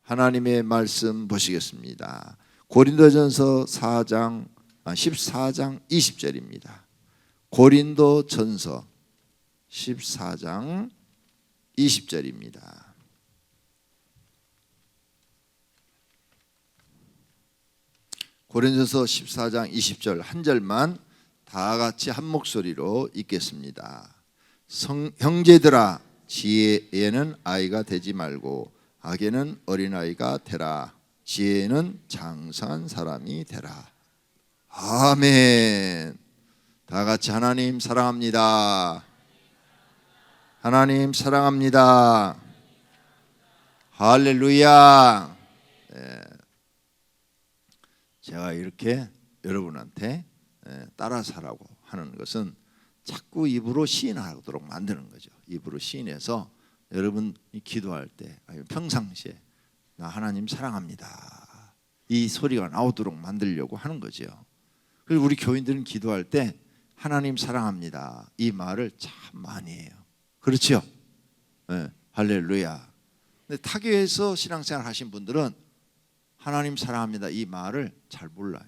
하나님의 말씀 보시겠습니다. 고린도전서 14장 20절입니다. 고린도전서 14장 20절입니다. 고린도전서 14장 20절 한 절만 다 같이 한 목소리로 읽겠습니다. 형제들아, 지혜에는 아이가 되지 말고 악에는 어린아이가 되라. 지혜에는 장성한 사람이 되라. 아멘. 다 같이 하나님 사랑합니다. 하나님 사랑합니다. 할렐루야. 네. 제가 이렇게 여러분한테 따라 살라고 하는 것은 자꾸 입으로 시인하도록 만드는 거죠. 입으로 시인해서 여러분이 기도할 때 평상시에 나 하나님 사랑합니다 이 소리가 나오도록 만들려고 하는 거죠. 그리고 우리 교인들은 기도할 때 하나님 사랑합니다 이 말을 참 많이 해요. 그렇죠? 네, 할렐루야. 근데 타교에서 신앙생활 하신 분들은 하나님 사랑합니다 이 말을 잘 몰라요.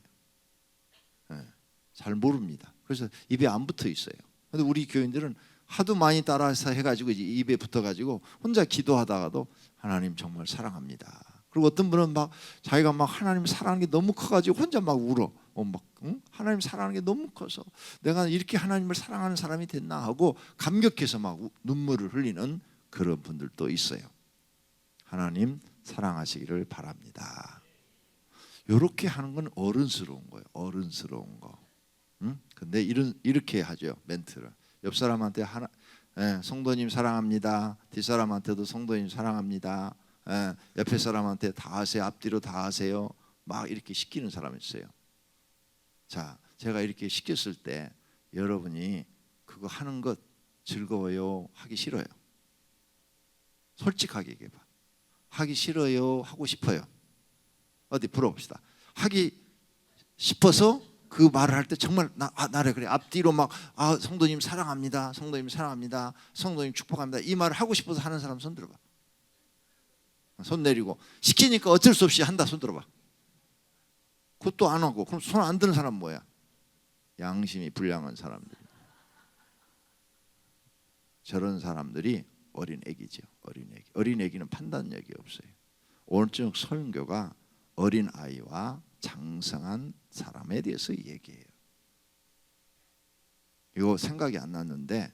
네, 잘 모릅니다. 그래서 입에 안 붙어 있어요. 근데 우리 교인들은 하도 많이 따라서 해가지고 이제 입에 붙어가지고 혼자 기도하다가도 하나님 정말 사랑합니다. 그리고 어떤 분은 막 자기가 막 하나님 사랑하는 게 너무 커가지고 혼자 막 울어. 하나님 사랑하는 게 너무 커서 내가 이렇게 하나님을 사랑하는 사람이 됐나 하고 감격해서 막 눈물을 흘리는 그런 분들도 있어요. 하나님 사랑하시기를 바랍니다. 이렇게 하는 건 어른스러운 거예요. 어른스러운 거. 근데 이렇게 하죠. 멘트를. 옆 사람한테 성도님 사랑합니다. 뒷사람한테도 성도님 사랑합니다. 옆에 사람한테 다 하세요. 앞뒤로 다 하세요. 막 이렇게 시키는 사람이 있어요. 자, 제가 이렇게 시켰을 때 여러분이 그거 하는 것 즐거워요? 하기 싫어요? 솔직하게 얘기해봐. 하기 싫어요? 하고 싶어요? 어디 물어봅시다. 하기 싶어서 그 말을 할 때 정말 나래 그래 앞뒤로 막 성도님 사랑합니다. 성도님 사랑합니다. 성도님 축복합니다. 이 말을 하고 싶어서 하는 사람 손 들어봐. 손 내리고 시키니까 어쩔 수 없이 한다 손 들어봐. 그것도 안 하고 그럼 손 안 드는 사람 뭐야? 양심이 불량한 사람들. 저런 사람들이 어린애기죠. 어린애기. 어린애기는 판단력이 없어요. 오늘적 설교가 어린아이와 장성한 사람에 대해서 얘기해요. 이거 생각이 안 났는데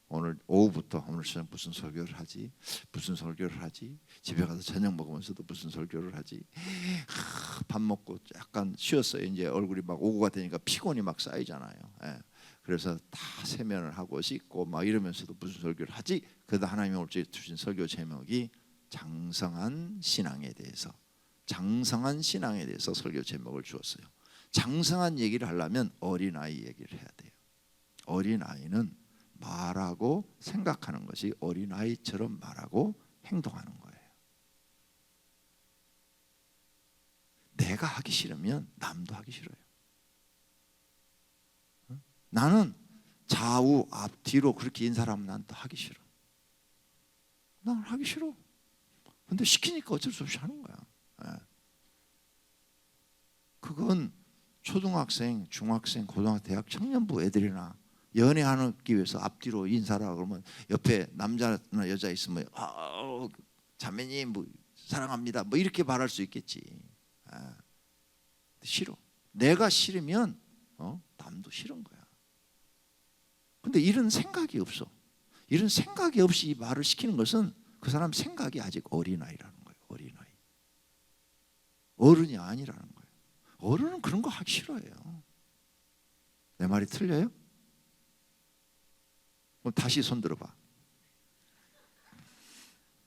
오늘 오후부터 오늘 저녁 무슨 설교를 하지? 무슨 설교를 하지? 집에 가서 저녁 먹으면서도 무슨 설교를 하지? 밥 먹고 약간 쉬었어요. 이제 얼굴이 막 오후가 되니까 피곤이 막 쌓이잖아요. 그래서 다 세면을 하고 씻고 막 이러면서도 무슨 설교를 하지? 그러다 하나님이 오늘 주신 설교 제목이 장성한 신앙에 대해서. 장성한 신앙에 대해서 설교 제목을 주었어요. 장성한 얘기를 하려면 어린아이 얘기를 해야 돼요. 어린아이는 말하고 생각하는 것이 어린아이처럼 말하고 행동하는 거예요. 내가 하기 싫으면 남도 하기 싫어요. 나는 좌우 앞뒤로 그렇게 인사하면 난 또 하기 싫어. 난 하기 싫어. 근데 시키니까 어쩔 수 없이 하는 거야. 그건 초등학생, 중학생, 고등학생, 대학 청년부 애들이나 연애하기 위해서 앞뒤로 인사라 그러면 옆에 남자나 여자 있으면 자매님 뭐 사랑합니다 뭐 이렇게 말할 수 있겠지. 싫어. 내가 싫으면 남도 싫은 거야. 근데 이런 생각이 없어. 이런 생각이 없이 이 말을 시키는 것은 그 사람 생각이 아직 어린아이라는 거예요. 어린아이. 어른이 아니라는 거예요. 어른은 그런 거 하기 싫어해요. 내 말이 틀려요? 그럼 다시 손 들어봐.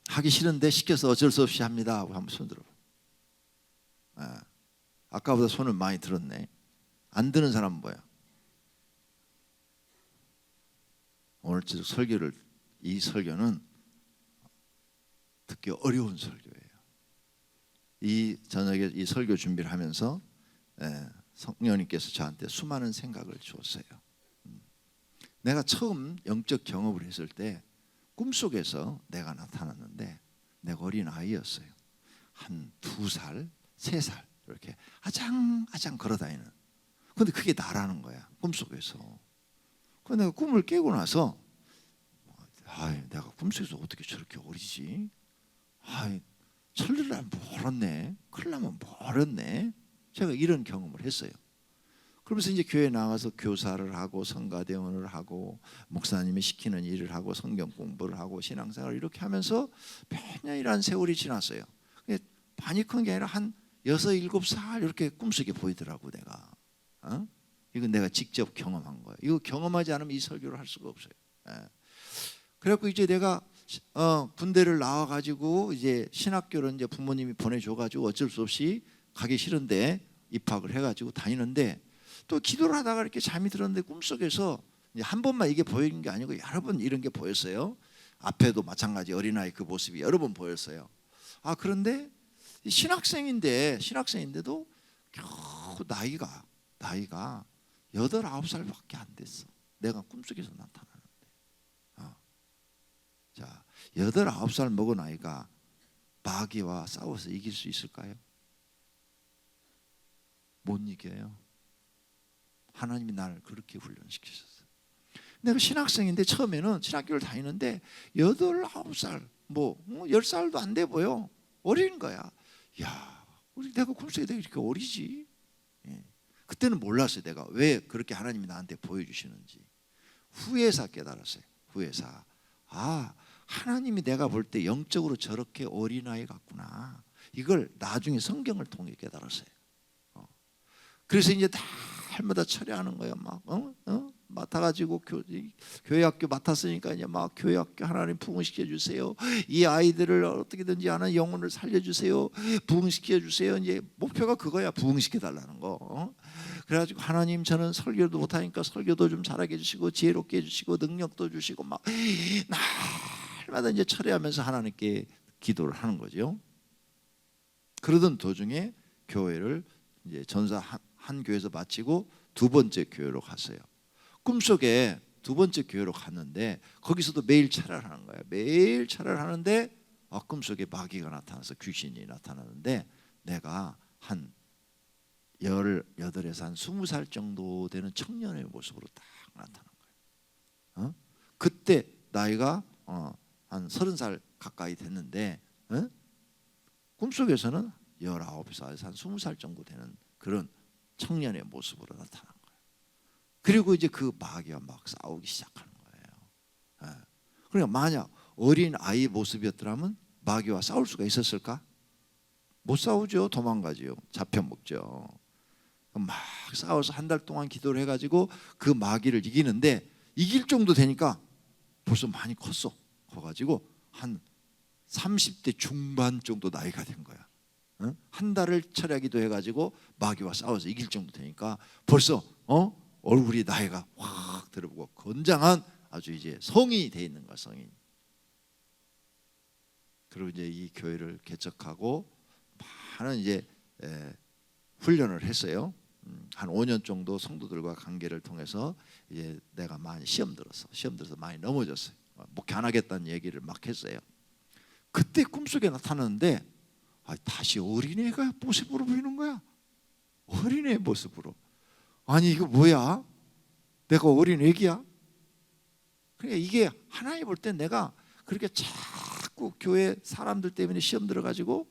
하기 싫은데 시켜서 어쩔 수 없이 합니다 하고 한번 손 들어봐. 아까보다 손을 많이 들었네. 안 드는 사람은 뭐야? 오늘 이 설교는 듣기 어려운 설교예요. 이 저녁에 이 설교 준비를 하면서 성령님께서 저한테 수많은 생각을 주었어요. 내가 처음 영적 경험을 했을 때 꿈속에서 내가 나타났는데 내가 어린 아이였어요. 한 2살, 3살 이렇게 아장아장 걸어다니는. 근데 그게 나라는 거야, 꿈속에서. 근데 내가 꿈을 깨고 나서 내가 꿈속에서 어떻게 저렇게 어리지? 천리를 멀었네. 큰일 나면 멀었네. 제가 이런 경험을 했어요. 그러면서 이제 교회 나가서 교사를 하고 성가대원을 하고 목사님이 시키는 일을 하고 성경 공부를 하고 신앙생활을 이렇게 하면서 몇 년이라는 세월이 지났어요. 많이 큰 게 아니라 한 6, 7살 이렇게 꿈속에 보이더라고 내가. 이건 내가 직접 경험한 거예요. 이거 경험하지 않으면 이 설교를 할 수가 없어요. 그래갖고 이제 내가 군대를 나와가지고 이제 신학교를 이제 부모님이 보내줘가지고 어쩔 수 없이 가기 싫은데 입학을 해가지고 다니는데, 또 기도를 하다가 이렇게 잠이 들었는데 꿈속에서 이제 한 번만 이게 보이는 게 아니고 여러 번 이런 게 보였어요. 앞에도 마찬가지 어린아이 그 모습이 여러 번 보였어요. 그런데 신학생인데도 겨우 나이가 8, 9살밖에 안 됐어. 내가 꿈속에서 나타나는데. 자, 8, 9살 먹은 아이가 마귀와 싸워서 이길 수 있을까요? 못 이겨요. 하나님이 나를 그렇게 훈련시키셨어요. 내가 신학생인데 처음에는 신학교를 다니는데 8, 9살, 10살도 안 돼 보여. 어린 거야. 내가 꿈속에 내가 이렇게 어리지? 그때는 몰랐어요. 내가 왜 그렇게 하나님이 나한테 보여주시는지. 후에서 깨달았어요. 후에서 하나님이 내가 볼 때 영적으로 저렇게 어린아이 같구나. 이걸 나중에 성경을 통해 깨달았어요. 그래서 이제 달마다 철회하는 거예요. 맡아가지고 교회 학교 맡았으니까 이제 막 교회 학교 하나님 부흥시켜 주세요. 이 아이들을 어떻게든지 하는 영혼을 살려주세요. 부흥시켜 주세요. 이제 목표가 그거야. 부흥시켜 달라는 거. 그래가지고 하나님 저는 설교도 못하니까 설교도 좀 잘하게 해주시고 지혜롭게 해주시고 능력도 주시고 막 날마다 이제 철회하면서 하나님께 기도를 하는 거죠. 그러던 도중에 교회를 이제 전사 한 교회에서 마치고 2번째 교회로 갔어요. 꿈속에 2번째 교회로 갔는데 거기서도 매일 철회를 하는 거예요. 매일 철회를 하는데 꿈속에 마귀가 나타나서 귀신이 나타나는데 내가 한 18에서 한 20살 정도 되는 청년의 모습으로 딱 나타난 거예요. 그때 나이가 한 30살 가까이 됐는데 꿈속에서는 19살에서 한 20살 정도 되는 그런 청년의 모습으로 나타난 거예요. 그리고 이제 그 마귀와 막 싸우기 시작하는 거예요. 그러니까 만약 어린 아이 모습이었더라면 마귀와 싸울 수가 있었을까? 못 싸우죠. 도망가죠. 잡혀먹죠. 막 싸워서 한 달 동안 기도를 해가지고 그 마귀를 이기는데 이길 정도 되니까 벌써 많이 컸어. 커가지고 한 30대 중반 정도 나이가 된 거야. 한 달을 철야기도 해가지고 마귀와 싸워서 이길 정도 되니까 벌써 얼굴이 나이가 확 들어보고 건장한 아주 이제 성인이 돼 있는 거야. 성인. 그리고 이제 이 교회를 개척하고 많은 이제 훈련을 했어요. 한 5년 정도 성도들과 관계를 통해서 이제 내가 많이 시험 들어서 많이 넘어졌어요. 목회 안 하겠다는 얘기를 막 했어요. 그때 꿈속에 나타났는데 다시 어린애가 모습으로 보이는 거야. 어린애 모습으로. 아니 이거 뭐야? 내가 어린애기야? 그러니까 이게 하나님 볼 때 내가 그렇게 자꾸 교회 사람들 때문에 시험 들어가지고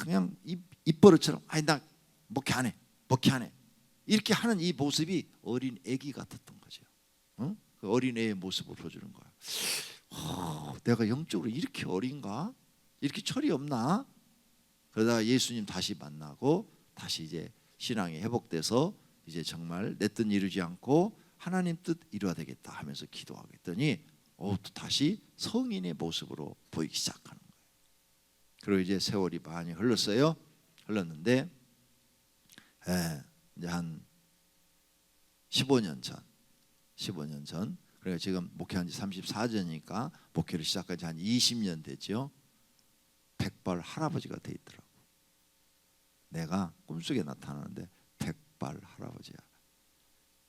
그냥 입버릇처럼 나 목회 안 해. 이렇게 하는 이 모습이 어린 애기 같았던 거죠. 그 어린 애의 모습을 보여주는 거야. 내가 영적으로 이렇게 어린가? 이렇게 철이 없나? 그러다가 예수님 다시 만나고 다시 이제 신앙이 회복돼서 이제 정말 내 뜻 이루지 않고 하나님 뜻 이루어야 되겠다 하면서 기도하겠더니 또 다시 성인의 모습으로 보이기 시작하는 거예요. 그리고 이제 세월이 많이 흘렀는데 이제 한 15년 전 그러니까 지금 목회한 지 34년이니까 목회를 시작한 지 한 20년 됐죠. 백발 할아버지가 돼 있더라고. 내가 꿈속에 나타나는데 백발 할아버지야.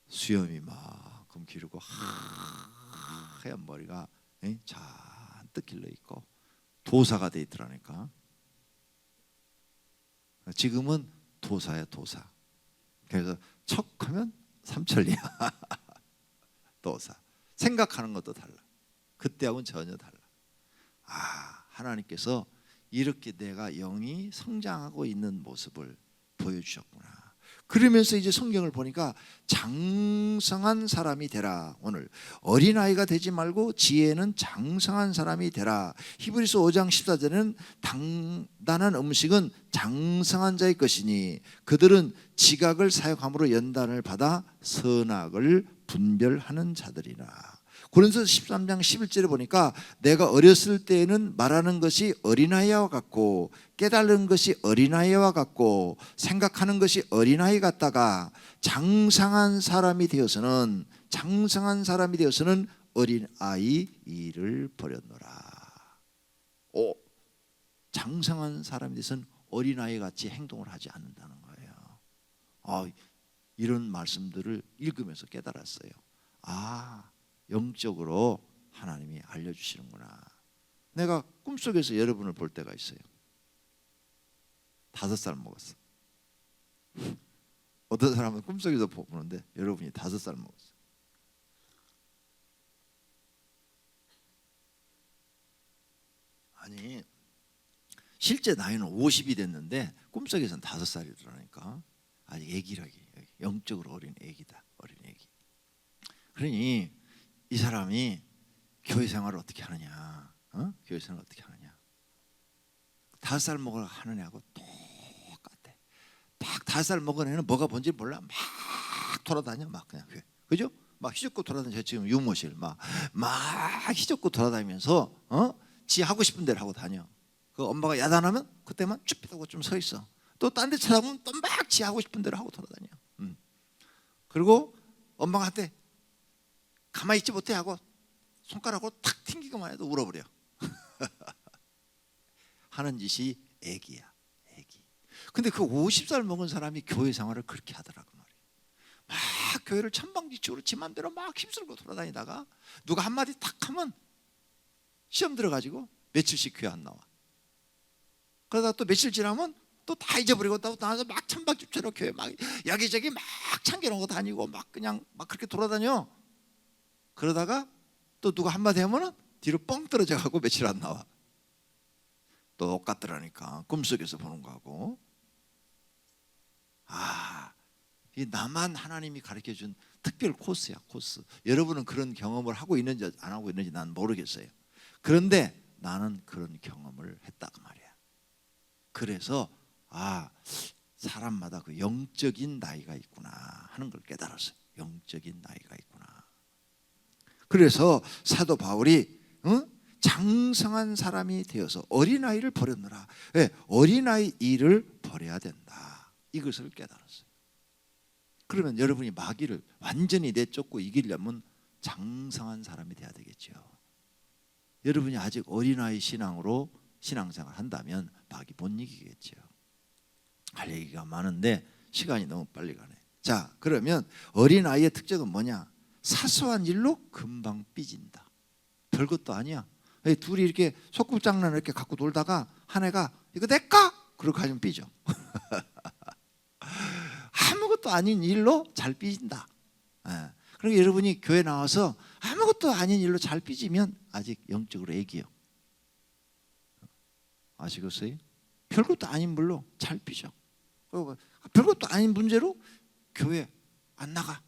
수염이 만큼 기르고 하얀 머리가 잔뜩 길러 있고 도사가 돼 있더라니까. 지금은 도사야, 도사. 그래서 척하면 삼천리야. 도사. 생각하는 것도 달라. 그때하고는 전혀 달라. 하나님께서 이렇게 내가 영이 성장하고 있는 모습을 보여주셨구나. 그러면서 이제 성경을 보니까 장성한 사람이 되라. 오늘 어린아이가 되지 말고 지혜는 장성한 사람이 되라. 히브리서 5장 14절에는 단단한 음식은 장성한 자의 것이니 그들은 지각을 사역함으로 연단을 받아 선악을 분별하는 자들이라. 고린도서 13장 11절에 보니까 내가 어렸을 때에는 말하는 것이 어린아이와 같고 깨달은 것이 어린아이와 같고 생각하는 것이 어린아이 같다가 장성한 사람이 되어서는 어린아이 일을 버렸노라. 장성한 사람이 되어서는 어린아이 같이 행동을 하지 않는다는 거예요. 이런 말씀들을 읽으면서 깨달았어요. 영적으로 하나님이 알려주시는구나. 내가 꿈속에서 여러분을 볼 때가 있어요. 5살 먹었어. 어떤 사람은 꿈속에서 보는데 여러분이 5살 먹었어. 아니 실제 나이는 50이 됐는데 꿈속에서는 5살이라니까. 아직 애기라기. 영적으로 어린 애기다. 어린 애기. 그러니 이 사람이 교회 생활을 어떻게 하느냐? 교회 생활을 어떻게 하느냐? 5살 먹어 하는 애하고 똑같아. 딱 5살 먹은 애는 뭐가 뭔지 몰라. 막 돌아다녀. 막 그냥 그죠? 막 휘젓고 돌아다녀. 지금 유모실 막 휘젓고 돌아다니면서 지 하고 싶은 대로 하고 다녀. 그 엄마가 야단하면 그때만 쭈삣하고 좀 서 있어. 또 딴 데 찾아보면 또 막 지 하고 싶은 대로 하고 돌아다녀. 그리고 엄마가 한테 가만히 있지 못해 하고 손가락으로 탁 튕기기만 해도 울어버려. 하는 짓이 애기야. 애기. 근데 그 50살 먹은 사람이 교회 생활을 그렇게 하더라고 말이야. 막 교회를 천방지축으로 지 맘대로 막 휩쓸고 돌아다니다가 누가 한마디 탁 하면 시험 들어가지고 며칠씩 교회 안 나와. 그러다가 또 며칠 지나면 또 다 잊어버리고 또 나와서 막 천방지축으로 교회 막 여기저기 막 참겨놓고 다니고 막 그냥 막 그렇게 돌아다녀. 그러다가 또 누가 한마디 하면은 뒤로 뻥 떨어져 가고 며칠 안 나와. 똑같더라니까. 꿈속에서 보는 거하고. 이 나만 하나님이 가르쳐준 특별 코스야, 코스. 여러분은 그런 경험을 하고 있는지 안 하고 있는지 난 모르겠어요. 그런데 나는 그런 경험을 했다고 말이야. 그래서 사람마다 그 영적인 나이가 있구나 하는 걸 깨달았어요. 영적인 나이가 있구나. 그래서 사도 바울이 장성한 사람이 되어서 어린아이를 버렸노라. 왜? 어린아이 일을 버려야 된다. 이것을 깨달았어요. 그러면 여러분이 마귀를 완전히 내쫓고 이기려면 장성한 사람이 돼야 되겠죠. 여러분이 아직 어린아이 신앙으로 신앙생활 한다면 마귀 못 이기겠죠. 할 얘기가 많은데 시간이 너무 빨리 가네. 자, 그러면 어린아이의 특징은 뭐냐? 사소한 일로 금방 삐진다. 별것도 아니야. 둘이 이렇게 소꿉장난을 이렇게 갖고 놀다가 한 애가 이거 내꺼? 그러고 가면 삐져. 아무것도 아닌 일로 잘 삐진다. 그러니까 여러분이 교회 나와서 아무것도 아닌 일로 잘 삐지면 아직 영적으로 애기요. 아시겠어요? 별것도 아닌 물로 잘 삐져. 별것도 아닌 문제로 교회 안 나가.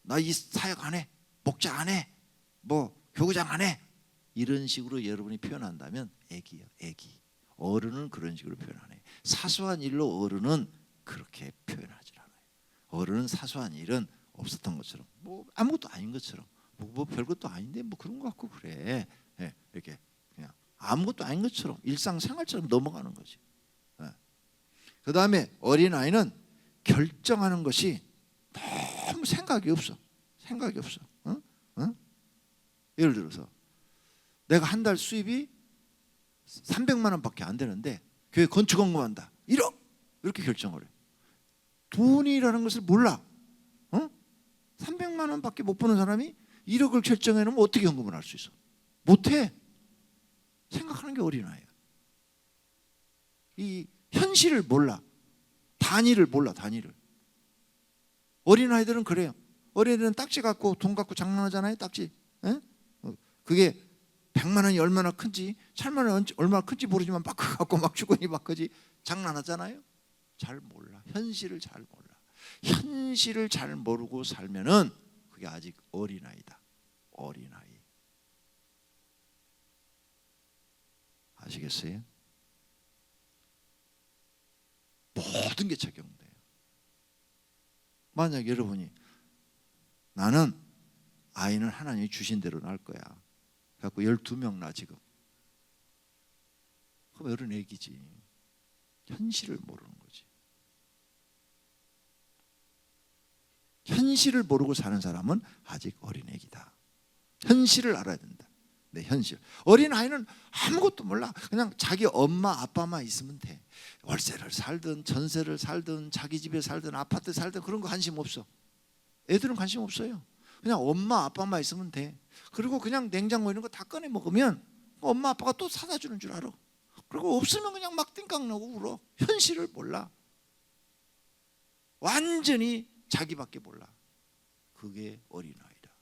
나 이 사역 안 해. 목자 안 해. 뭐 교구장 안 해. 이런 식으로 여러분이 표현한다면 애기요. 애기. 어른은 그런 식으로 표현 안 해. 사소한 일로 어른은 그렇게 표현하지 않아요. 어른은 사소한 일은 없었던 것처럼, 뭐 아무것도 아닌 것처럼, 뭐 별것도 아닌데 뭐 그런 거 갖고 그래. 이렇게 그냥 아무것도 아닌 것처럼 일상생활처럼 넘어가는 거지. 그 다음에 어린아이는 결정하는 것이 너무 생각이 없어. 생각이 없어. 예를 들어서 내가 한 달 수입이 300만 원밖에 안 되는데 교회 건축 헌금한다. 1억! 이렇게 결정을 해. 돈이라는 것을 몰라. 300만 원밖에 못 버는 사람이 1억을 결정해 놓으면 어떻게 헌금을 할 수 있어? 못해. 생각하는 게 어린아이야. 이 현실을 몰라. 단위를 몰라. 단위를. 어린아이들은 그래요. 어린애들은 딱지 갖고 돈 갖고 장난하잖아요. 딱지. 에? 그게 100만 원이 얼마나 큰지, 1000만 원이 얼마나 큰지 모르지만 막 그거 갖고 막 주거니 막 그지 장난하잖아요. 잘 몰라. 현실을 잘 몰라. 현실을 잘 모르고 살면은 그게 아직 어린아이다. 어린아이. 아시겠어요? 모든 게 적용돼요. 만약 여러분이 나는 아이는 하나님이 주신 대로 낳을 거야. 그래갖고 12명 낳아 지금. 그럼 어른 애기지. 현실을 모르는 거지. 현실을 모르고 사는 사람은 아직 어린 애기다. 현실을 알아야 된다. 네, 현실. 어린아이는 아무것도 몰라. 그냥 자기 엄마 아빠만 있으면 돼. 월세를 살든 전세를 살든 자기 집에 살든 아파트 살든 그런 거 관심 없어. 애들은 관심 없어요. 그냥 엄마 아빠만 있으면 돼. 그리고 그냥 냉장고 이런 거 다 꺼내 먹으면 엄마 아빠가 또 사다 주는 줄 알아. 그리고 없으면 그냥 막 띵깡 나고 울어. 현실을 몰라. 완전히 자기밖에 몰라. 그게 어린아이다.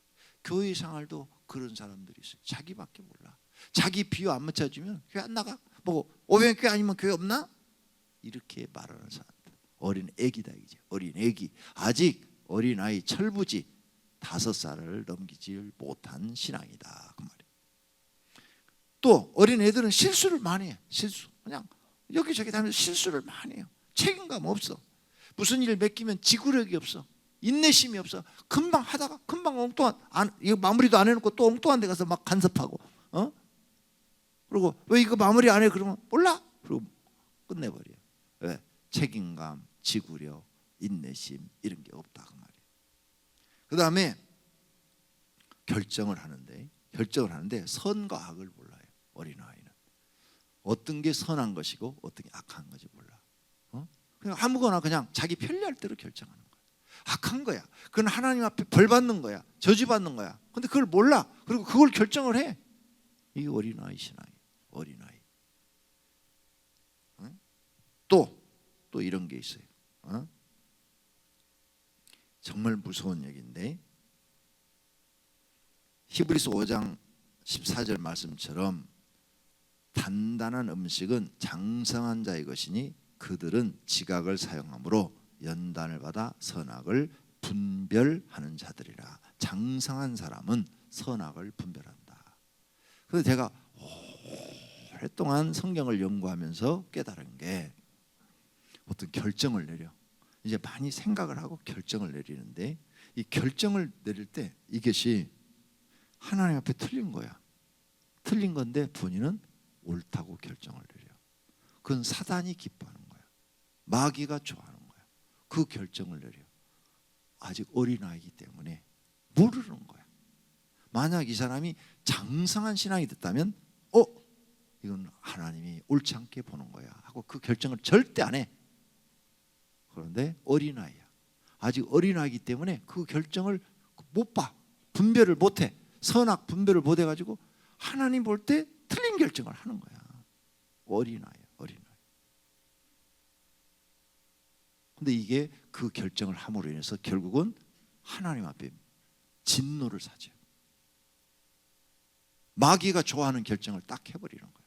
교회 생활도 그런 사람들이 있어요. 자기밖에 몰라. 자기 비유 안 맞춰주면 교회 안 나가. 뭐 오병교회 아니면 교회 없나? 이렇게 말하는 사람들. 어린 애기다 이제. 어린 애기. 아직 어린아이 철부지 5살을 넘기지 못한 신앙이다 그 말이에요. 또 어린 애들은 실수를 많이 해. 실수. 그냥 여기저기 다니면서 실수를 많이 해요. 책임감 없어. 무슨 일 맡기면 지구력이 없어. 인내심이 없어. 금방 하다가 금방 엉뚱한 이거 마무리도 안 해놓고 또 엉뚱한 데 가서 막 간섭하고 그리고 왜 이거 마무리 안 해? 그러면 몰라. 그리고 끝내버려요. 왜? 책임감, 지구력, 인내심 이런 게 없다 그 말이에요. 그 다음에 결정을 하는데 선과 악을 몰라요. 어린아이는 어떤 게 선한 것이고 어떤 게 악한 것이 몰라. 그냥 아무거나 그냥 자기 편리할 대로 결정하는 거야. 악한 거야. 그건 하나님 앞에 벌 받는 거야. 저주 받는 거야. 근데 그걸 몰라. 그리고 그걸 결정을 해. 이게 어린아이 신앙이에요. 어린아이. 또 이런 게 있어요. 정말 무서운 얘기인데 히브리서 5장 14절 말씀처럼 단단한 음식은 장성한 자의 것이니 그들은 지각을 사용함으로 연단을 받아 선악을 분별하는 자들이라. 장성한 사람은 선악을 분별한다. 그래서 제가 오랫동안 성경을 연구하면서 깨달은 게 어떤 결정을 내려. 이제 많이 생각을 하고 결정을 내리는데 이 결정을 내릴 때 이것이 하나님 앞에 틀린 거야. 틀린 건데 본인은 옳다고 결정을 내려. 그건 사단이 기뻐하는 거야. 마귀가 좋아하는 거야. 그 결정을 내려. 아직 어린아이기 때문에 모르는 거야. 만약 이 사람이 장성한 신앙이 됐다면 이건 하나님이 옳지 않게 보는 거야 하고 그 결정을 절대 안 해. 그런데 어린아이야. 아직 어린아이기 때문에 그 결정을 못 봐. 분별을 못해. 선악 분별을 못 해가지고 하나님 볼 때 틀린 결정을 하는 거야. 어린아이야. 어린아이. 근데 이게 그 결정을 함으로 인해서 결국은 하나님 앞에 진노를 사죠. 마귀가 좋아하는 결정을 딱 해버리는 거야.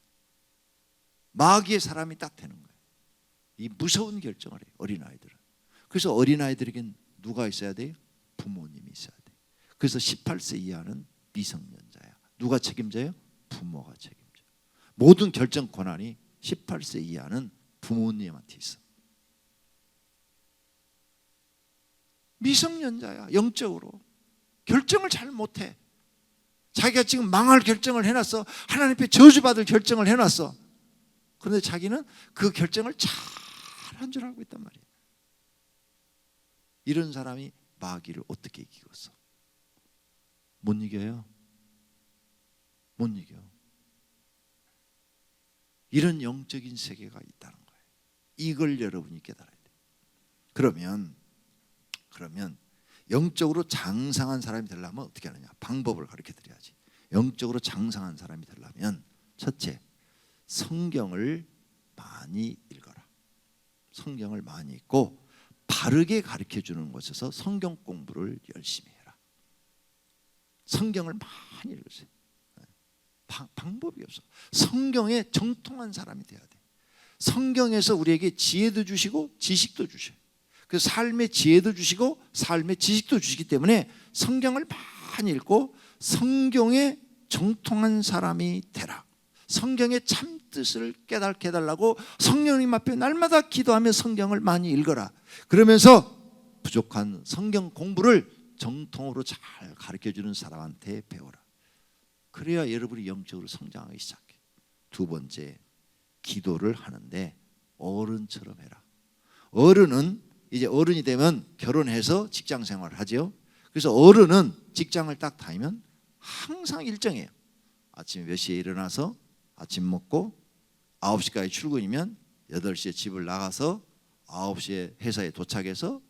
마귀의 사람이 딱 되는 거야. 이 무서운 결정을 해요. 어린아이들은. 그래서 어린아이들에겐 누가 있어야 돼요? 부모님이 있어야 돼. 그래서 18세 이하는 미성년자야. 누가 책임져요? 부모가 책임져. 모든 결정 권한이 18세 이하는 부모님한테 있어. 미성년자야. 영적으로 결정을 잘 못해. 자기가 지금 망할 결정을 해놨어. 하나님 앞에 저주받을 결정을 해놨어. 그런데 자기는 그 결정을 잘 한 줄 알고 있단 말이에요. 이런 사람이 마귀를 어떻게 이기겠어? 못 이겨요. 못 이겨. 이런 영적인 세계가 있다는 거예요. 이걸 여러분이 깨달아야 돼요. 그러면 영적으로 장성한 사람이 되려면 어떻게 하느냐? 방법을 가르쳐 드려야지. 영적으로 장성한 사람이 되려면 첫째, 성경을 많이 읽어라. 성경을 많이 읽고 바르게 가르쳐주는 곳에서 성경 공부를 열심히 해라. 성경을 많이 읽으세요. 방법이 없어. 성경에 정통한 사람이 돼야 돼. 성경에서 우리에게 지혜도 주시고 지식도 주셔요. 그 삶의 지혜도 주시고 삶의 지식도 주시기 때문에 성경을 많이 읽고 성경에 정통한 사람이 되라. 성경의 참뜻을 깨닫게 해달라고 성령님 앞에 날마다 기도하며 성경을 많이 읽어라. 그러면서 부족한 성경 공부를 정통으로 잘 가르쳐주는 사람한테 배워라. 그래야 여러분이 영적으로 성장하기 시작해. 두 번째, 기도를 하는데 어른처럼 해라. 어른은 이제 어른이 되면 결혼해서 직장 생활을 하죠. 그래서 어른은 직장을 딱 다니면 항상 일정해요. 아침에 몇 시에 일어나서 아침 먹고 9시까지 출근이면 8시에 집을 나가서 9시에 회사에 도착해서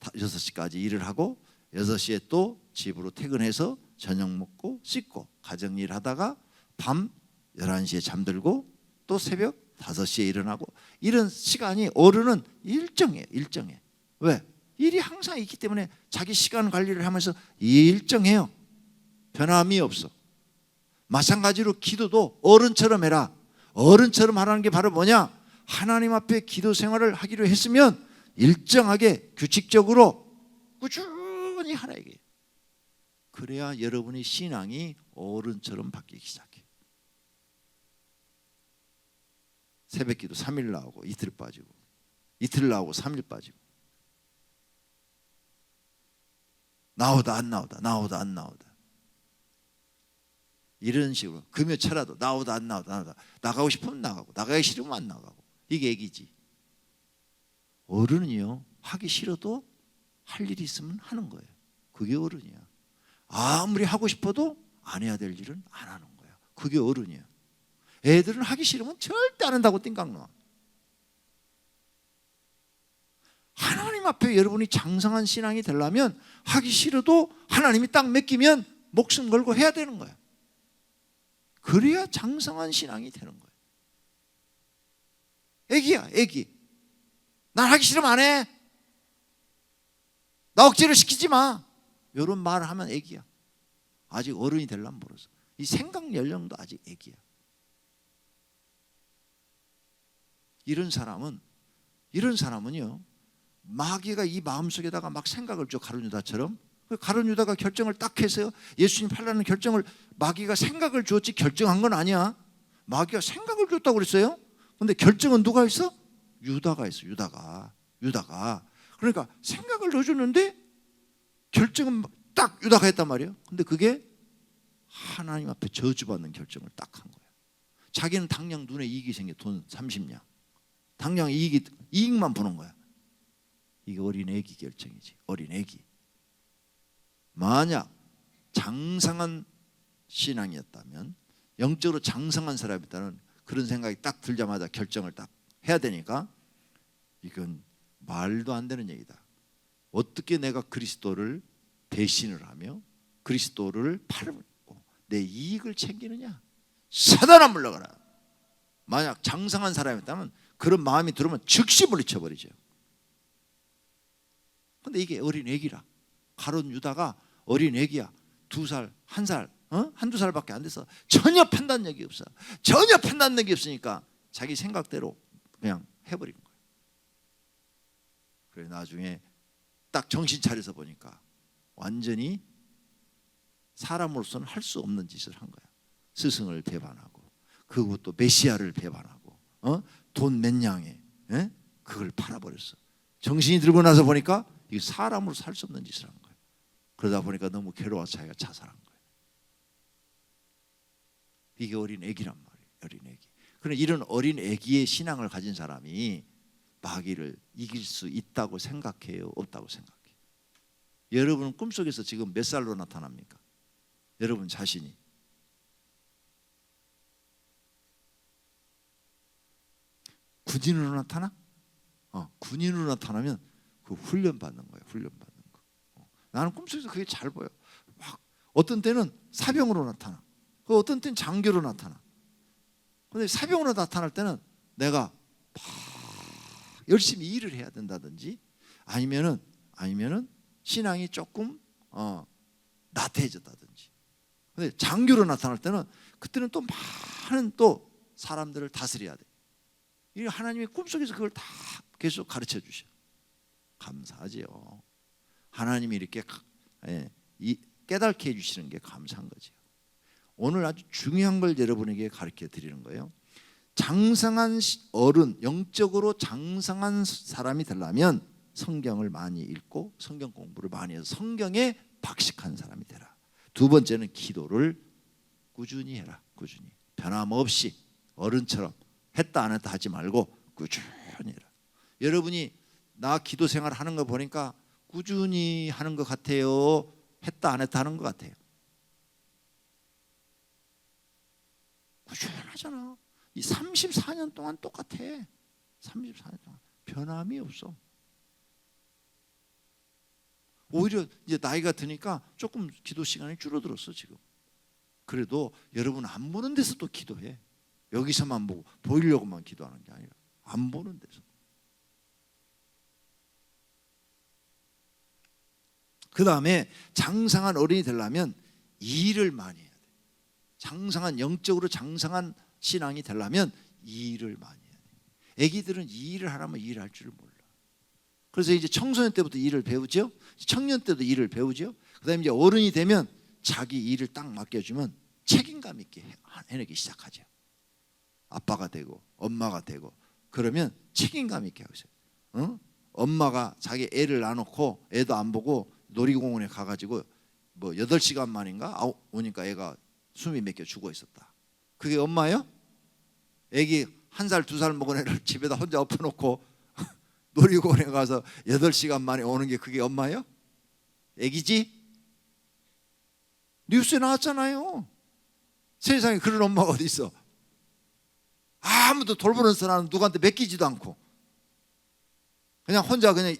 6시까지 일을 하고 6시에 또 집으로 퇴근해서 저녁 먹고 씻고 가정일 하다가 밤 11시에 잠들고 또 새벽 5시에 일어나고 이런 시간이 어른은 일정해요. 일정해. 왜? 일이 항상 있기 때문에 자기 시간 관리를 하면서 일정해요. 변함이 없어. 마찬가지로 기도도 어른처럼 해라. 어른처럼 하라는 게 바로 뭐냐? 하나님 앞에 기도 생활을 하기로 했으면 일정하게 규칙적으로 꾸준히 하라 이게. 그래야 여러분의 신앙이 어른처럼 바뀌기 시작해. 새벽기도 3일 나오고 이틀 빠지고 이틀 나오고 3일 빠지고 나오다 안 나오다 나오다 안 나오다 이런 식으로 금요철라도 나오다 안 나오다 나가고 싶으면 나가고 나가기 싫으면 안 나가고 이게 애기지. 어른은요 하기 싫어도 할 일이 있으면 하는 거예요. 그게 어른이야. 아무리 하고 싶어도 안 해야 될 일은 안 하는 거야. 그게 어른이야. 애들은 하기 싫으면 절대 안 한다고 띵깡 놔. 하나님 앞에 여러분이 장성한 신앙이 되려면 하기 싫어도 하나님이 딱 맡기면 목숨 걸고 해야 되는 거야. 그래야 장성한 신앙이 되는 거야. 애기야, 애기. 난 하기 싫으면 안 해. 나 억지로 시키지 마. 이런 말을 하면 애기야. 아직 어른이 되려면 멀었어. 이 생각 연령도 아직 애기야. 이런 사람은요 마귀가 이 마음속에다가 막 생각을 줘. 가룟 유다처럼. 가룟 유다가 결정을 딱 해서요 예수님 팔라는 결정을 마귀가 생각을 줬지 결정한 건 아니야. 마귀가 생각을 줬다고 그랬어요. 근데 결정은 누가 했어? 유다가 했어. 유다가. 그러니까 생각을 줘주는데 결정은 딱 유다가 했단 말이에요. 근데 그게 하나님 앞에 저주받는 결정을 딱 한 거야. 자기는 당장 눈에 이익이 생겨. 돈 30냥 당장 이익만 보는 거야. 이게 어린애기 결정이지. 어린애기. 만약 장성한 신앙이었다면 영적으로 장성한 사람이었다면 그런 생각이 딱 들자마자 결정을 딱 해야 되니까 이건 말도 안 되는 얘기다. 어떻게 내가 그리스도를 배신을 하며 그리스도를 팔고 내 이익을 챙기느냐. 사단아 물러가라. 만약 장성한 사람이었다면 그런 마음이 들어오면 즉시 물리쳐버리죠. 근데 이게 어린 애기라. 가룟 유다가 어린 애기야. 2살, 1살, 한두 살밖에 안 돼서 전혀 판단력이 없어. 전혀 판단력이 없으니까 자기 생각대로 그냥 해버린 거예요. 그래 나중에 딱 정신 차려서 보니까 완전히 사람으로서는 할 수 없는 짓을 한 거야. 스승을 배반하고 그리고 또 메시아를 배반하고 돈 몇 냥에 그걸 팔아버렸어. 정신이 들고 나서 보니까 이 사람으로 살 수 없는 짓을 한 거예요. 그러다 보니까 너무 괴로워서 자기가 자살한 거예요. 이게 어린 애기란 말이에요. 어린 애기. 그런데 이런 어린 애기의 신앙을 가진 사람이 마귀를 이길 수 있다고 생각해요? 없다고 생각해요? 여러분은 꿈속에서 지금 몇 살로 나타납니까? 여러분 자신이. 군인으로 나타나? 군인으로 나타나면 그 훈련 받는 거예요. 훈련 받는 거. 나는 꿈속에서 그게 잘 보여. 막 어떤 때는 사병으로 나타나. 그 어떤 때는 장교로 나타나. 근데 사병으로 나타날 때는 내가 막 열심히 일을 해야 된다든지 아니면은 신앙이 조금 나태해졌다든지. 근데 장교로 나타날 때는 그때는 또 많은 또 사람들을 다스려야 돼. 이 하나님의 꿈속에서 그걸 다 계속 가르쳐 주셔. 감사하지요. 하나님이 이렇게 깨닫게 해주시는 게 감사한 거죠. 오늘 아주 중요한 걸 여러분에게 가르쳐 드리는 거예요. 장성한 어른, 영적으로 장성한 사람이 되려면 성경을 많이 읽고 성경 공부를 많이 해서 성경에 박식한 사람이 되라. 두 번째는 기도를 꾸준히 해라. 꾸준히 변함없이 어른처럼 했다 안 했다 하지 말고 꾸준히 해라. 여러분이 나 기도 생활 하는 거 보니까 꾸준히 하는 것 같아요? 했다 안 했다 하는 것 같아요? 꾸준하잖아. 이 34년 동안 똑같아. 34년 동안 변함이 없어. 오히려 이제 나이가 드니까 조금 기도 시간이 줄어들었어 지금. 그래도 여러분 안 보는 데서 또 기도해. 여기서만 보고 보이려고만 기도하는 게 아니라 안 보는 데서. 그 다음에 장성한 어른이 되려면 일을 많이 해야 돼. 장성한 영적으로 장성한 신앙이 되려면 일을 많이 해야 돼. 애기들은 일을 하려면 일할 줄을 몰라. 그래서 이제 청소년 때부터 일을 배우죠. 청년 때도 일을 배우죠. 그다음에 이제 어른이 되면 자기 일을 딱 맡겨주면 책임감 있게 해내기 시작하죠. 아빠가 되고 엄마가 되고 그러면 책임감 있게 하고 있어요. 엄마가 자기 애를 놔놓고 애도 안 보고 놀이공원에 가가지고 뭐 8시간 만인가 오니까 애가 숨이 몇 개 죽어 있었다. 그게 엄마예요? 애기 1살 2살 먹은 애를 집에다 혼자 엎어놓고 놀이공원에 가서 8시간 만에 오는 게 그게 엄마예요? 애기지? 뉴스에 나왔잖아요. 세상에 그런 엄마가 어디 있어? 아무도 돌보는 사람은 누구한테 맡기지도 않고 그냥 혼자 그냥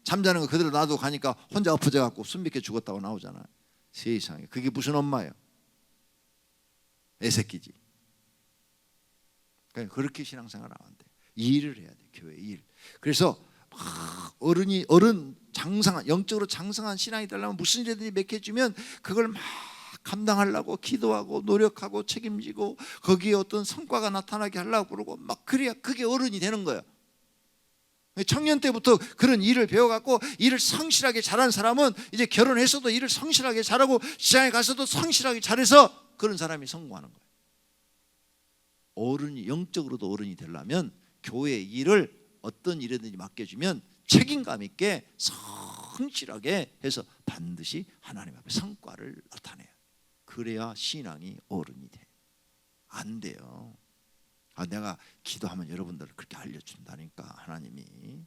잠자는 거 그대로 놔두고 가니까 혼자 엎어져 갖고 숨 몇 개 죽었다고 나오잖아요. 세상에 그게 무슨 엄마예요? 애새끼지. 그러니까 그렇게 신앙생활 하면 안 돼. 일을 해야 돼. 교회 일. 그래서 어른 장성한 영적으로 장성한 신앙이 되려면 무슨 일이든지 맡겨주면 그걸 막 감당하려고 기도하고 노력하고 책임지고 거기에 어떤 성과가 나타나게 하려고 그러고 막 그래야 그게 어른이 되는 거예요. 청년 때부터 그런 일을 배워갖고 일을 성실하게 잘하는 사람은 이제 결혼해서도 일을 성실하게 잘하고 시장에 가서도 성실하게 잘해서 그런 사람이 성공하는 거예요. 어른이 영적으로도 어른이 되려면 교회 일을 어떤 일이든지 맡겨주면 책임감 있게 성실하게 해서 반드시 하나님 앞에 성과를 나타내요. 그래야 신앙이 어른이 돼. 안 돼요. 내가 기도하면 여러분들을 그렇게 알려준다니까 하나님이.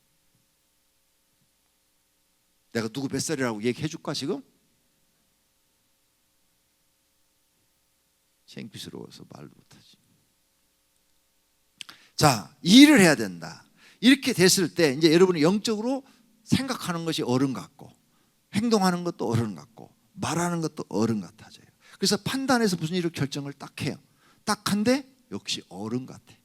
내가 누구 몇 살이라고 얘기해 줄까 지금? 창피스러워서 말도 못하지. 자, 일을 해야 된다. 이렇게 됐을 때 이제 여러분이 영적으로 생각하는 것이 어른 같고 행동하는 것도 어른 같고 말하는 것도 어른 같아져요. 그래서 판단해서 무슨 일을 결정을 딱 해요. 딱 한데 역시 어른 같아.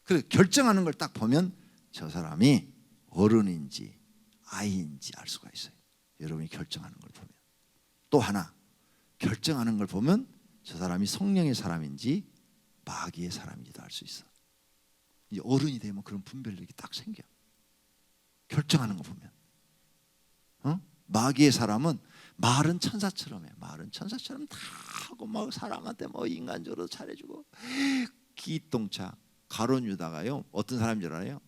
그래서 결정하는 걸 딱 보면 저 사람이 어른인지 아이인지 알 수가 있어요. 여러분이 결정하는 걸 보면. 또 하나 결정하는 걸 보면 저 사람이 성령의 사람인지 마귀의 사람인지도 알 수 있어. 이제 어른이 되면 그런 분별력이 딱 생겨. 결정하는 거 보면. 마귀의 사람은 말은 천사처럼 해. 말은 천사처럼 다 하고 막 사람한테 뭐 인간적으로 잘해주고 기똥차. 가룟 유다가요 어떤 사람인 줄 알아요?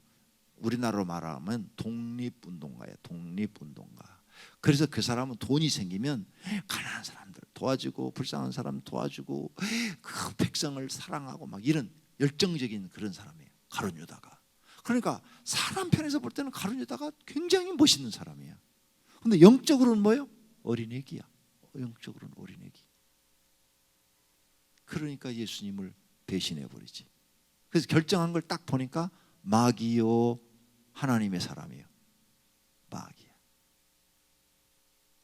우리나라로 말하면 독립운동가예요. 독립운동가. 그래서 그 사람은 돈이 생기면 가난한 사람들 도와주고 불쌍한 사람 도와주고 그 백성을 사랑하고 막 이런 열정적인 그런 사람이에요. 가룟 유다가. 그러니까 사람 편에서 볼 때는 가룟 유다가 굉장히 멋있는 사람이에요. 근데 영적으로는 뭐예요? 어린애기야. 영적으로는 어린애기. 그러니까 예수님을 배신해 버리지. 그래서 결정한 걸 딱 보니까 마귀요 하나님의 사람이에요. 마귀야.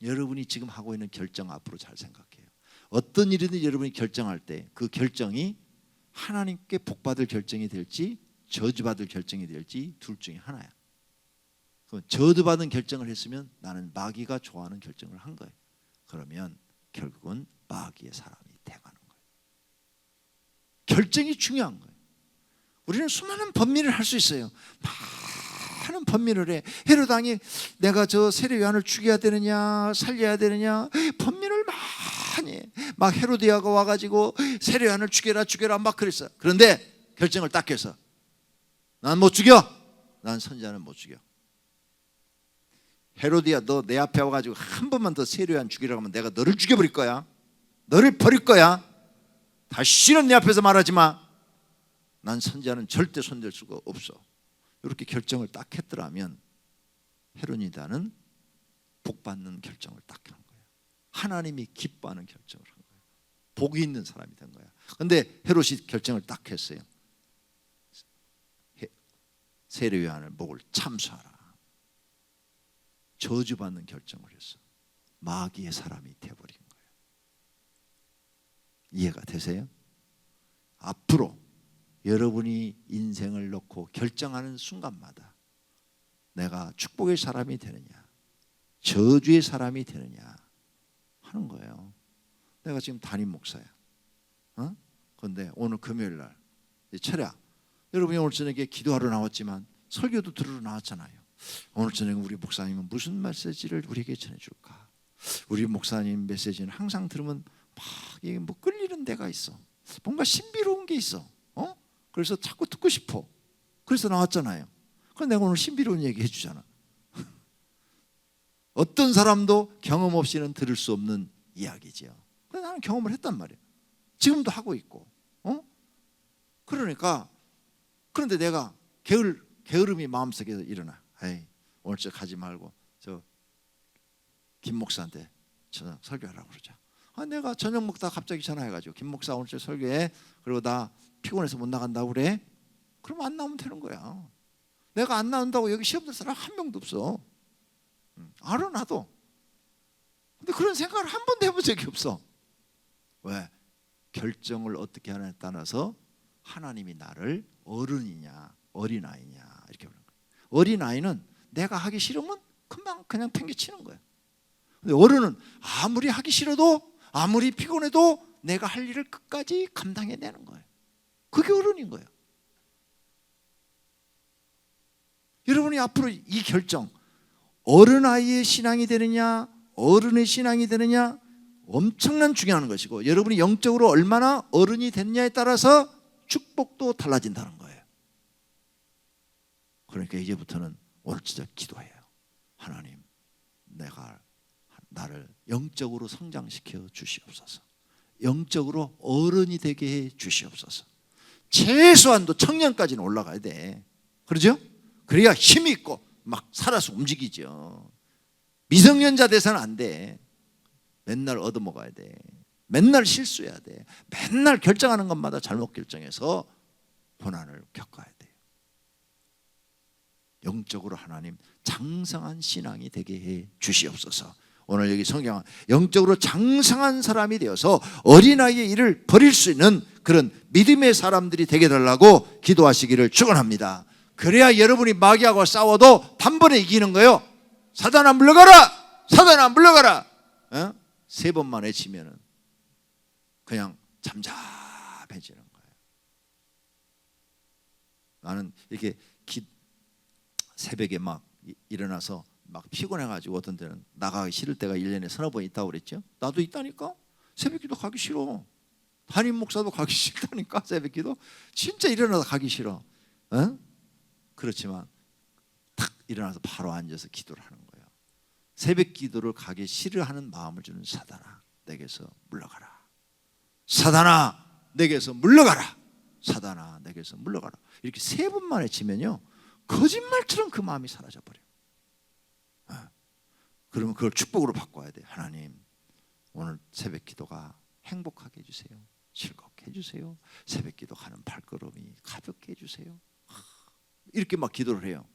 여러분이 지금 하고 있는 결정 앞으로 잘 생각해요. 어떤 일이든 여러분이 결정할 때 그 결정이 하나님께 복받을 결정이 될지 저주받을 결정이 될지 둘 중에 하나야. 저주받은 결정을 했으면 나는 마귀가 좋아하는 결정을 한 거예요. 그러면 결국은 마귀의 사람이 돼가는 거예요. 결정이 중요한 거예요. 우리는 수많은 법리를 할 수 있어요. 많은 법리를 해. 헤롯 왕이 내가 저 세례 요한을 죽여야 되느냐 살려야 되느냐 법리를 많이 해. 막 헤로디아가 와가지고 세례 요한을 죽여라 막 그랬어요. 그런데 결정을 딱 해서 난 못 죽여. 난 선지자는 못 죽여. 헤로디아 너 내 앞에 와가지고 한 번만 더 세례 요한 죽이라고 하면 내가 너를 죽여버릴 거야. 너를 버릴 거야. 다시는 내 앞에서 말하지 마. 난 선지자는 절대 손댈 수가 없어. 이렇게 결정을 딱 했더라면 헤로디아는 복받는 결정을 딱 한 거야. 하나님이 기뻐하는 결정을 한 거야. 복이 있는 사람이 된 거야. 그런데 헤롯이 결정을 딱 했어요. 세례 요한을 목을 참수하라. 저주받는 결정을 했어. 마귀의 사람이 되어버린 거예요. 이해가 되세요? 앞으로 여러분이 인생을 놓고 결정하는 순간마다 내가 축복의 사람이 되느냐 저주의 사람이 되느냐 하는 거예요. 내가 지금 담임 목사야. 그런데 오늘 금요일날 철야 여러분이 오늘 저녁에 기도하러 나왔지만 설교도 들으러 나왔잖아요. 오늘 저녁에 우리 목사님은 무슨 메시지를 우리에게 전해줄까? 우리 목사님 메시지는 항상 들으면 막 이게 뭐 끌리는 데가 있어. 뭔가 신비로운 게 있어. 그래서 자꾸 듣고 싶어. 그래서 나왔잖아요. 그럼 내가 오늘 신비로운 얘기 해주잖아. 어떤 사람도 경험 없이는 들을 수 없는 이야기죠. 나는 경험을 했단 말이야. 지금도 하고 있고. 그러니까 그런데 내가 게으름이 마음속에서 일어나. 에이, 오늘 저 가지 말고 저 김 목사한테 저녁 설교하라고 그러자. 내가 저녁 먹다가 갑자기 전화해가지고 김 목사 오늘 저 설교해. 그리고 나 피곤해서 못 나간다고 그래. 그럼 안 나오면 되는 거야. 내가 안 나온다고 여기 시험 들 사람 한 명도 없어. 알아 나도. 근데 그런 생각을 한 번도 해본 적이 없어. 왜? 결정을 어떻게 하냐에 따라서 하나님이 나를 어른이냐 어린아이냐 이렇게 보는 거예요. 어린아이는 내가 하기 싫으면 금방 그냥 팽개치는 거예요. 근데 어른은 아무리 하기 싫어도 아무리 피곤해도 내가 할 일을 끝까지 감당해내는 거예요. 그게 어른인 거예요. 여러분이 앞으로 이 결정 어른아이의 신앙이 되느냐 어른의 신앙이 되느냐 엄청난 중요한 것이고 여러분이 영적으로 얼마나 어른이 됐냐에 따라서 축복도 달라진다는 거예요. 그러니까 이제부터는 오늘 진짜 기도해요. 하나님 나를 영적으로 성장시켜 주시옵소서. 영적으로 어른이 되게 해 주시옵소서. 최소한도 청년까지는 올라가야 돼. 그러죠? 그래야 힘이 있고 막 살아서 움직이죠. 미성년자 돼서는 안 돼. 맨날 얻어먹어야 돼. 맨날 실수해야 돼. 맨날 결정하는 것마다 잘못 결정해서 고난을 겪어야 돼요. 영적으로 하나님 장성한 신앙이 되게 해 주시옵소서. 오늘 여기 성경은 영적으로 장성한 사람이 되어서 어린아이의 일을 버릴 수 있는 그런 믿음의 사람들이 되게 달라고 기도하시기를 축원합니다. 그래야 여러분이 마귀하고 싸워도 단번에 이기는 거예요. 사단아 물러가라! 사단아 물러가라! 3번만 외치면은 그냥 잠잠해지는 거예요. 나는 이렇게 새벽에 막 일어나서 막 피곤해가지고 어떤 때는 나가기 싫을 때가 1년에 서너 번 있다고 그랬죠. 나도 있다니까. 새벽기도 가기 싫어. 담임 목사도 가기 싫다니까. 새벽기도 진짜 일어나서 가기 싫어. 그렇지만 탁 일어나서 바로 앉아서 기도를 하는 거예요. 새벽기도를 가기 싫어하는 마음을 주는 사단아 내게서 물러가라. 사단아 내게서 물러가라. 사단아 내게서 물러가라. 이렇게 3번만 외치면요 거짓말처럼 그 마음이 사라져버려요. 그러면 그걸 축복으로 바꿔야 돼요. 하나님 오늘 새벽기도가 행복하게 해주세요. 즐겁게 해주세요. 새벽기도 가는 발걸음이 가볍게 해주세요. 이렇게 막 기도를 해요.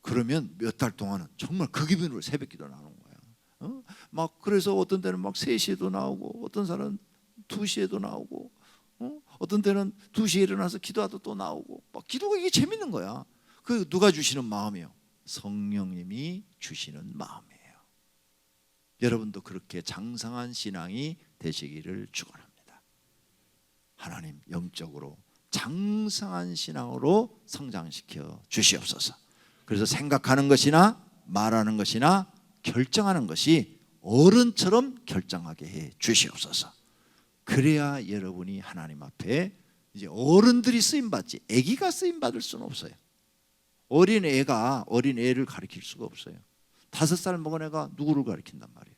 그러면 몇 달 동안은 정말 그 기분으로 새벽기도 나오는 거야. 막 그래서 어떤 때는 막 3시에도 나오고 어떤 사람은 2시에도 나오고 어떤 때는 2시에 일어나서 기도하다 또 나오고 막 기도가 이게 재밌는 거야. 그 누가 주시는 마음이요? 성령님이 주시는 마음이에요. 여러분도 그렇게 장성한 신앙이 되시기를 축원합니다. 하나님 영적으로 장성한 신앙으로 성장시켜 주시옵소서. 그래서 생각하는 것이나 말하는 것이나 결정하는 것이 어른처럼 결정하게 해 주시옵소서. 그래야 여러분이 하나님 앞에 이제 어른들이 쓰임 받지 아기가 쓰임 받을 수는 없어요. 어린 애를 가르칠 수가 없어요. 5살 먹은 애가 누구를 가르친단 말이에요.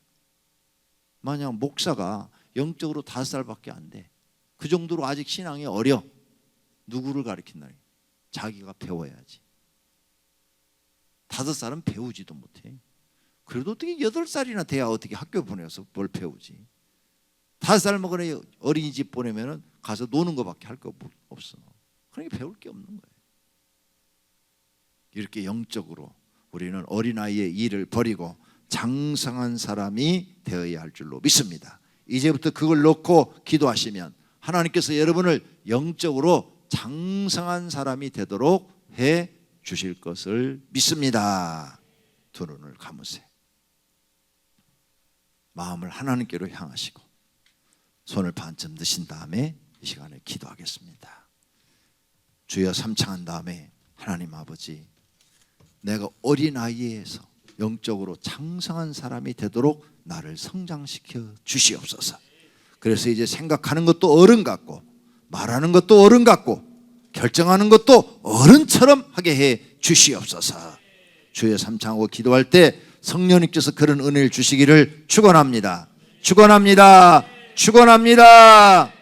만약 목사가 영적으로 5살밖에 안 돼. 그 정도로 아직 신앙이 어려. 누구를 가르친다니? 자기가 배워야지. 5살은 배우지도 못해. 그래도 어떻게 8살이나 돼야 어떻게 학교 보내서 뭘 배우지. 5살 먹은 애 어린이집 보내면 가서 노는 것밖에 할 거 없어. 그러니까 배울 게 없는 거예요. 이렇게 영적으로 우리는 어린아이의 일을 버리고 장성한 사람이 되어야 할 줄로 믿습니다. 이제부터 그걸 놓고 기도하시면 하나님께서 여러분을 영적으로 장성한 사람이 되도록 해 주실 것을 믿습니다. 두 눈을 감으세요. 마음을 하나님께로 향하시고 손을 반쯤 드신 다음에 이 시간에 기도하겠습니다. 주여 삼창한 다음에 하나님 아버지, 내가 어린아이에서 영적으로 장성한 사람이 되도록 나를 성장시켜 주시옵소서. 그래서 이제 생각하는 것도 어른 같고 말하는 것도 어른 같고 결정하는 것도 어른처럼 하게 해 주시옵소서. 주여 삼창하고 기도할 때 성령님께서 그런 은혜를 주시기를 축원합니다. 축원합니다. 축원합니다.